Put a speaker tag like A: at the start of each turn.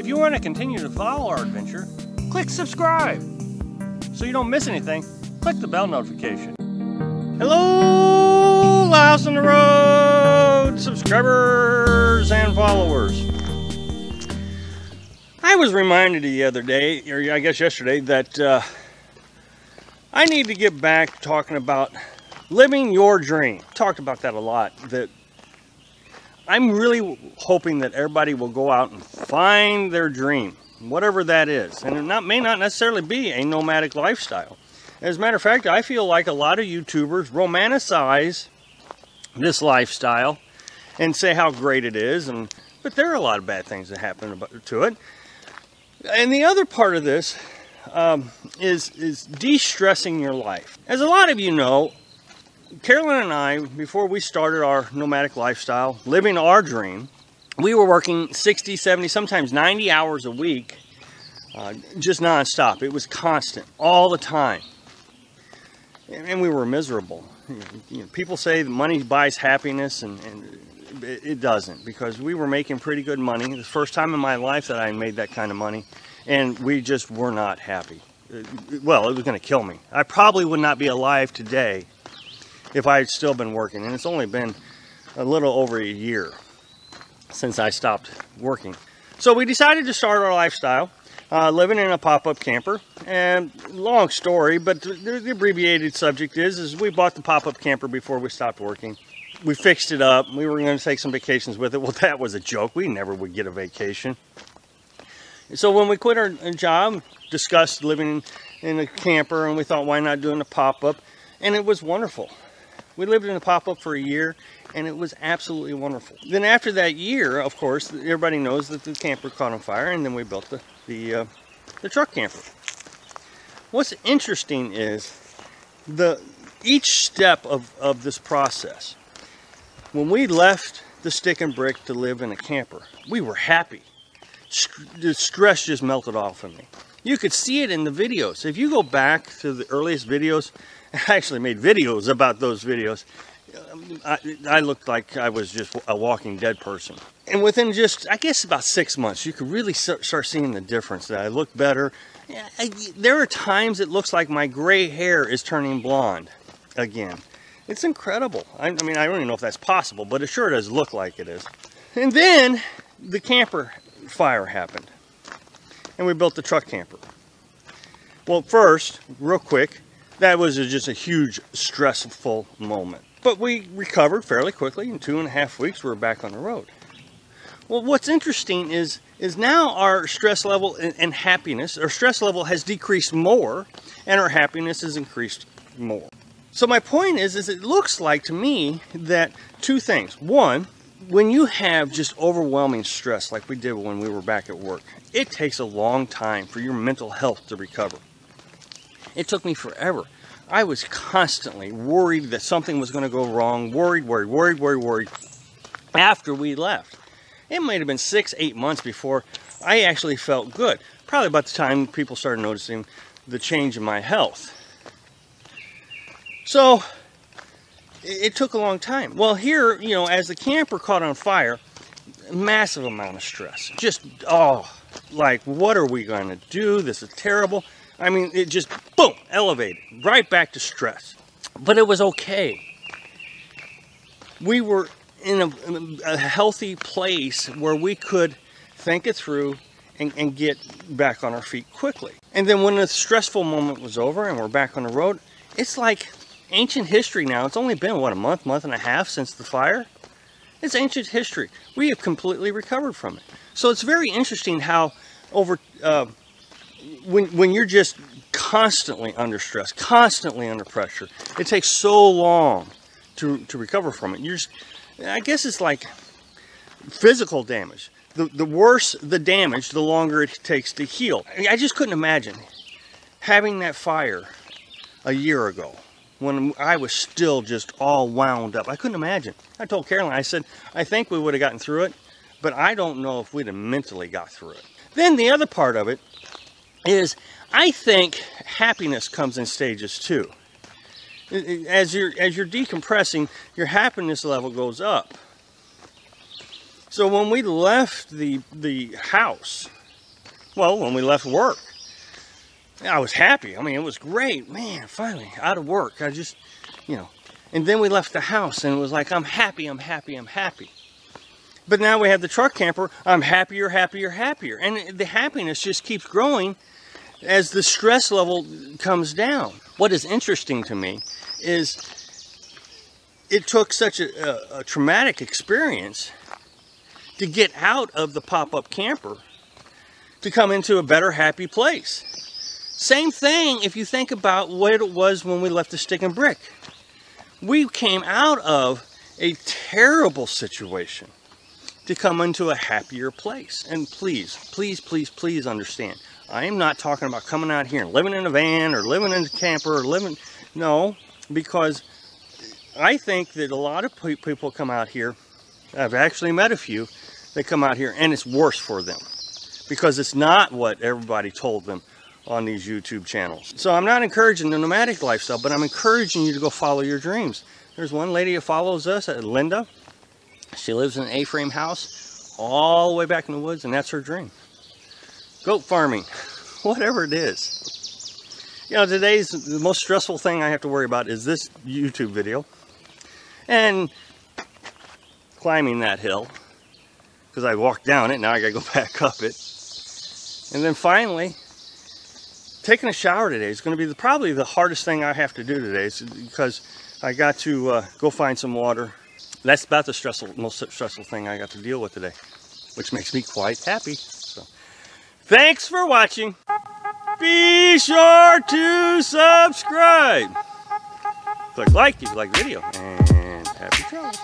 A: If you want to continue to follow our adventure, click subscribe. So you don't miss anything, click the bell notification. Hello, House on the Road subscribers and followers. I was reminded the other day, or I guess yesterday, that I need to get back talking about living your dream. Talked about that a lot. That I'm really hoping that everybody will go out and find their dream, whatever that is. And it may not necessarily be a nomadic lifestyle. As a matter of fact, I feel like a lot of YouTubers romanticize this lifestyle and say how great it is, but there are a lot of bad things that happen to it. And the other part of this is de-stressing your life. As a lot of you know, Carolyn and I, before we started our nomadic lifestyle, living our dream, we were working 60, 70, sometimes 90 hours a week, just non-stop. It was constant, all the time. And we were miserable. You know, people say that money buys happiness, and it doesn't, because we were making pretty good money. The first time in my life that I made that kind of money, and we just were not happy. Well, it was going to kill me. I probably would not be alive today if I had still been working, and it's only been a little over a year since I stopped working. So we decided to start our lifestyle, living in a pop-up camper. And long story, but the abbreviated subject is we bought the pop-up camper before we stopped working. We fixed it up. We were going to take some vacations with it. Well, that was a joke. We never would get a vacation. So when we quit our job, discussed living in a camper, and we thought, why not doing a pop-up? And it was wonderful. We lived in a pop-up for a year, and it was absolutely wonderful. Then after that year, of course, everybody knows that the camper caught on fire, and then we built the truck camper. What's interesting is each step of this process. When we left the stick and brick to live in a camper, we were happy. The stress just melted off of me. You could see it in the videos. If you go back to the earliest videos, I actually made videos about those videos. I looked like I was just a walking dead person. And within just, I guess, about 6 months, you could really start seeing the difference, that I look better. There are times it looks like my gray hair is turning blonde again. It's incredible. I mean, I don't even know if that's possible, but it sure does look like it is. And then the camper fire happened, and we built the truck camper. Well, first, real quick, that was just a huge stressful moment. But we recovered fairly quickly. In 2.5 weeks, we were back on the road. Well, what's interesting is now our stress level and happiness, our stress level has decreased more, and our happiness has increased more. So my point is it looks like to me that two things. One, when you have just overwhelming stress like we did when we were back at work, it takes a long time for your mental health to recover. It took me forever. I was constantly worried that something was going to go wrong, worried after we left. It might have been 6-8 months before I actually felt good. Probably about the time people started noticing the change in my health. So it took a long time. Well, here, you know, as the camper caught on fire, massive amount of stress. Just, like, what are we going to do? This is terrible. I mean, it just, boom, elevated, right back to stress. But it was okay. We were in a healthy place where we could think it through and get back on our feet quickly. And then when the stressful moment was over and we're back on the road, it's like ancient history now. It's only been, what, a month and a half since the fire? It's ancient history. We have completely recovered from it. So it's very interesting how when you're just constantly under stress, constantly under pressure, it takes so long to recover from it. I guess it's like physical damage. The worse the damage, the longer it takes to heal. I just couldn't imagine having that fire a year ago when I was still just all wound up. I couldn't imagine. I told Carolyn, I said, I think we would have gotten through it, but I don't know if we'd have mentally got through it. Then the other part of it is, I think happiness comes in stages too. As you're decompressing, your happiness level goes up. So when we left the house, Well, when we left work, I was happy. I mean, it was great. Man, finally, out of work. I just, you know. And then we left the house, and it was like, I'm happy, I'm happy, I'm happy. But now we have the truck camper. I'm happier, happier, happier. And the happiness just keeps growing as the stress level comes down. What is interesting to me is it took such a traumatic experience to get out of the pop-up camper to come into a better, happy place. Same thing if you think about what it was when we left the stick and brick. We came out of a terrible situation to come into a happier place. And please, please, please, please understand, I am not talking about coming out here and living in a van or living in a camper or living, no, because I think that a lot of people come out here, I've actually met a few, they come out here and it's worse for them because it's not what everybody told them on these YouTube channels. So I'm not encouraging the nomadic lifestyle, but I'm encouraging you to go follow your dreams. There's one lady that follows us, Linda. She lives in an A-frame house all the way back in the woods, and that's her dream. Goat farming, whatever it is. You know, today's the most stressful thing I have to worry about is this YouTube video and climbing that hill because I walked down it, now I gotta go back up it. And then finally, taking a shower today is going to be probably the hardest thing I have to do today because I got to go find some water. That's about the most stressful thing I got to deal with today, which makes me quite happy. So, thanks for watching. Be sure to subscribe. Click like if you like the video, and happy travels.